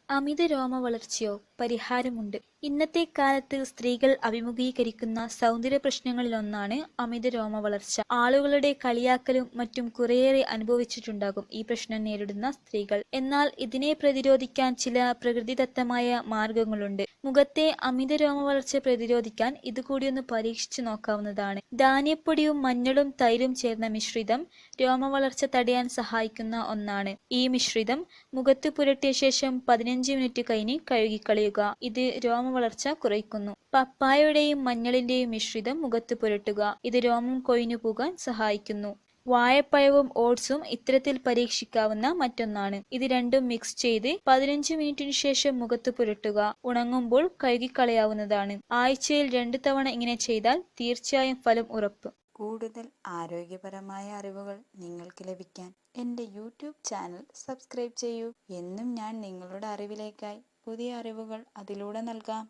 അമിത രോമ വളർച്ചയോ? പരിഹാരമുണ്ട്. ഇന്നത്തെ കാലത്ത് സ്ത്രീകൾ അഭിമുഖീകരിക്കുന്ന സൗന്ദര്യ പ്രശ്നങ്ങളിലൊന്നാണ് അമിത രോമ വളർച്ച. ആളുകളുടെ കളിയാക്കലും മറ്റും കുറേയേറെ അനുഭവിച്ചിട്ടുണ്ടാകും ഈ പ്രശ്നം നേരിടുന്ന സ്ത്രീകൾ. എന്നാൽ ഇതിനെ പ്രതിരോധിക്കാൻ ചില പ്രകൃതിദത്തമായ മാർഗങ്ങളുണ്ട്. മുഖത്തെ അമിത രോമ വളർച്ച പ്രതിരോധിക്കാൻ ഇതുകൂടി ഒന്ന് പരീക്ഷിച്ചു നോക്കാവുന്നതാണ്. ധാന്യപ്പൊടിയും മഞ്ഞളും തൈരും ചേർന്ന മിശ്രിതം രോമവളർച്ച തടയാൻ സഹായിക്കുന്ന ഒന്നാണ്. ഈ മിശ്രിതം മുഖത്ത് പുരട്ടിയ ശേഷം 15 മിനിറ്റ് കഴിഞ്ഞ് കഴുകിക്കളയുക. ഇത് രോമവളർച്ച കുറയ്ക്കുന്നു. പപ്പായയുടെയും മഞ്ഞളിന്റെയും മിശ്രിതം മുഖത്ത് പുരട്ടുക. ഇത് രോമം കൊഴിഞ്ഞു പോകാൻ സഹായിക്കുന്നു. വാഴപ്പഴവും ഓട്സും ഇത്തരത്തിൽ പരീക്ഷിക്കാവുന്ന മറ്റൊന്നാണ്. ഇത് രണ്ടും മിക്സ് ചെയ്ത് 15 മിനിറ്റിനു ശേഷം മുഖത്ത് പുരട്ടുക. ഉണങ്ങുമ്പോൾ കഴുകിക്കളയാവുന്നതാണ്. ആഴ്ചയിൽ 2 തവണ ഇങ്ങനെ ചെയ്താൽ തീർച്ചയായും ഫലം ഉറപ്പ്. കൂടുതൽ ആരോഗ്യപരമായ അറിവുകൾ നിങ്ങൾക്ക് ലഭിക്കാൻ എൻ്റെ യൂട്യൂബ് ചാനൽ സബ്സ്ക്രൈബ് ചെയ്യൂ. എന്നും ഞാൻ നിങ്ങളുടെ അറിവിലേക്കായി പുതിയ അറിവുകൾ അതിലൂടെ നൽകാം.